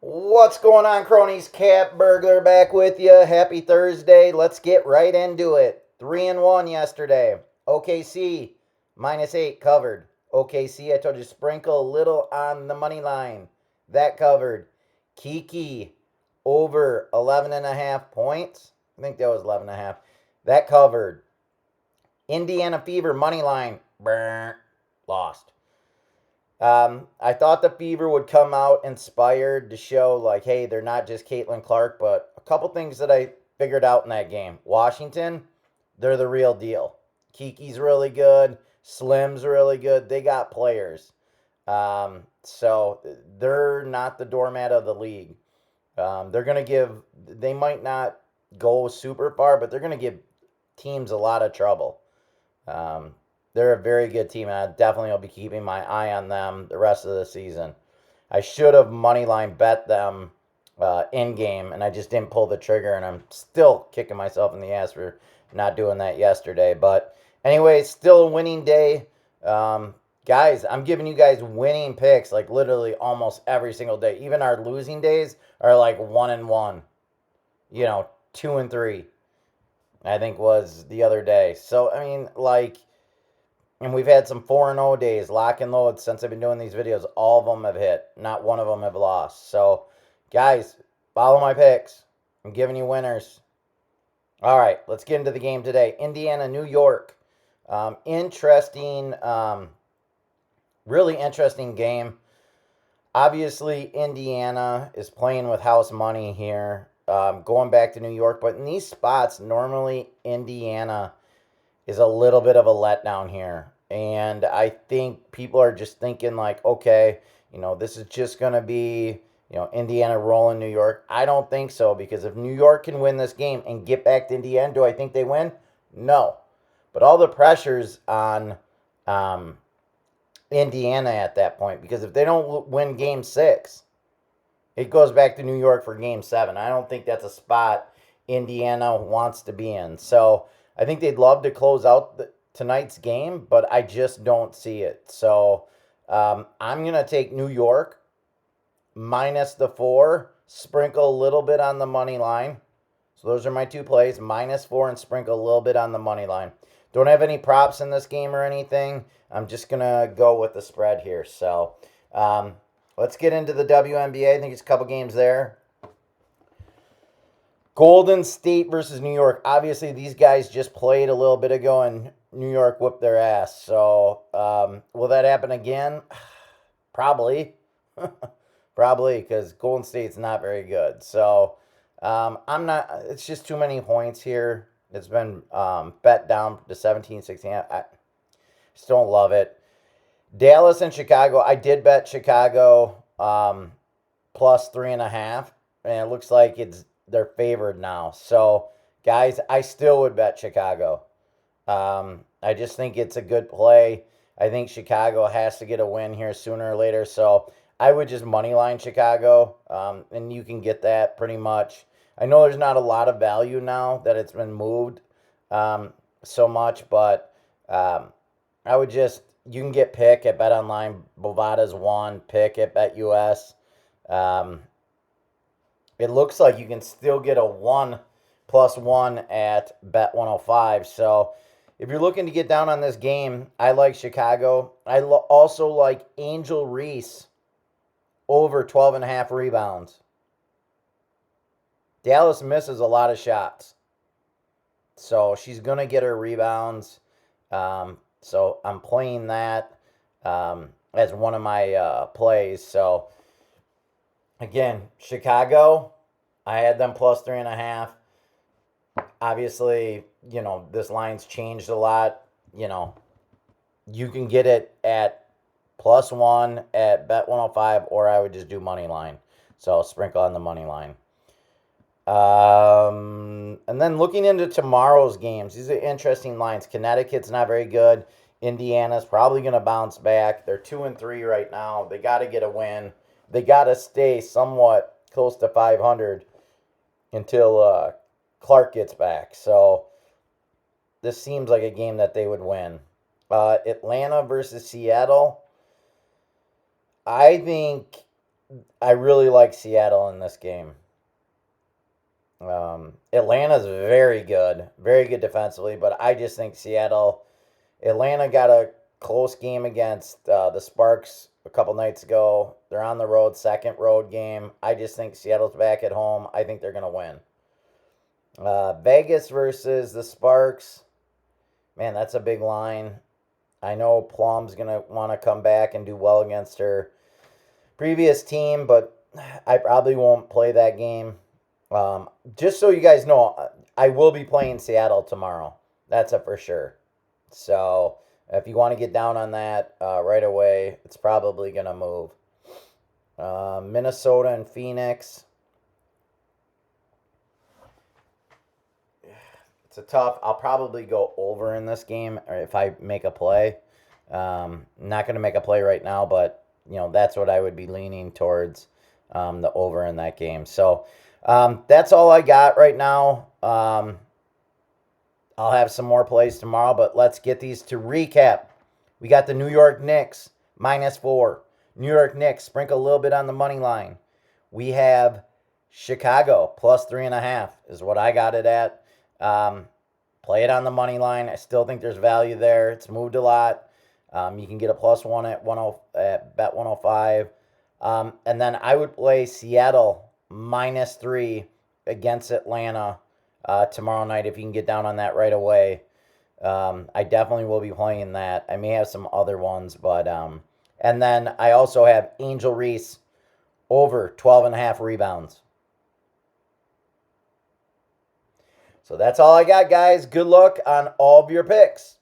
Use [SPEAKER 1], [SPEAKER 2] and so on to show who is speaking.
[SPEAKER 1] What's going on, cronies? Cat Burglar back with you. Happy Thursday. Let's get right into it. 3-1 yesterday. OKC -8 covered. OKC, I told you, sprinkle a little on the money line. That covered. Kiki over 11.5 points. I think that was 11.5. That covered. Indiana Fever money line. Brr, lost. I thought the Fever would come out inspired to show, like, hey, they're not just Caitlin Clark, but a couple things that I figured out in that game. Washington, they're the real deal. Kiki's really good. Slim's really good. They got players. So they're not the doormat of the league. They're going to they might not go super far, but they're going to give teams a lot of trouble. Um, they're a very good team, and I definitely will be keeping my eye on them the rest of the season. I should have moneyline bet them in game, and I just didn't pull the trigger, and I'm still kicking myself in the ass for not doing that yesterday. But anyway, it's still a winning day. Guys, I'm giving you guys winning picks like literally almost every single day. Even our losing days are like 1-1. 2-3. I think was the other day. So I mean, like, and we've had some 4-0 days, lock and load, since I've been doing these videos. All of them have hit. Not one of them have lost. So, guys, follow my picks. I'm giving you winners. All right, let's get into the game today. Indiana, New York. Interesting, really interesting game. Obviously, Indiana is playing with house money here, going back to New York. But in these spots, normally Indiana is a little bit of a letdown here. And I think people are just thinking, like, okay, this is just going to be, Indiana rolling New York. I don't think so, because if New York can win this game and get back to Indiana, do I think they win? No. But all the pressure's on Indiana at that point, because if they don't win game 6, it goes back to New York for game 7. I don't think that's a spot Indiana wants to be in. So I think they'd love to close out tonight's game, but I just don't see it. So I'm going to take New York minus the 4, sprinkle a little bit on the money line. So those are my two plays, -4 and sprinkle a little bit on the money line. Don't have any props in this game or anything. I'm just going to go with the spread here. So let's get into the WNBA. I think it's a couple games there. Golden State versus New York. Obviously, these guys just played a little bit ago, and New York whooped their ass. So will that happen again? Probably. Probably, because Golden State's not very good. So I'm not. It's just too many points here. It's been bet down to 17, 16. I just don't love it. Dallas and Chicago. I did bet Chicago plus 3.5, and it looks like they're favored now. So, guys, I still would bet Chicago. I just think it's a good play. I think Chicago has to get a win here sooner or later. So I would just moneyline Chicago, and you can get that pretty much. I know there's not a lot of value now that it's been moved so much, but I would just, you can get pick at BetOnline. Bovada's 1, pick at BetUS. It looks like you can still get a 1+1 at Bet105. So if you're looking to get down on this game, I like Chicago. I also like Angel Reese over 12.5 rebounds. Dallas misses a lot of shots, so she's going to get her rebounds. So I'm playing that as one of my plays. So again, Chicago, I had them plus 3.5. Obviously, this line's changed a lot. You can get it at +1 at Bet105, or I would just do money line. So sprinkle on the money line. And then looking into tomorrow's games, these are interesting lines. Connecticut's not very good. Indiana's probably going to bounce back. They're 2-3 right now. They got to get a win. They got to stay somewhat close to 500 until Clark gets back. So this seems like a game that they would win. Atlanta versus Seattle. I think I really like Seattle in this game. Atlanta's very good defensively, but I just think Atlanta got a close game against the Sparks a couple nights ago. They're on the road, second road game. I just think Seattle's back at home. I think they're going to win. Vegas versus the Sparks. Man, that's a big line. I know Plum's going to want to come back and do well against her previous team, but I probably won't play that game. Just so you guys know, I will be playing Seattle tomorrow. That's a for sure. So if you want to get down on that right away, it's probably going to move. Minnesota and Phoenix. It's a tough. I'll probably go over in this game if I make a play. Not going to make a play right now, but that's what I would be leaning towards, the over in that game. So that's all I got right now. I'll have some more plays tomorrow, but let's get these to recap. We got the New York Knicks -4. New York Knicks sprinkle a little bit on the money line. We have Chicago +3.5 is what I got it at. Play it on the money line. I still think there's value there. It's moved a lot. You can get a +1 at bet 105. And then I would play Seattle -3 against Atlanta tomorrow night if you can get down on that right away. I definitely will be playing that. I may have some other ones, but and then I also have Angel Reese over 12.5 rebounds. So that's all I got, guys. Good luck on all of your picks.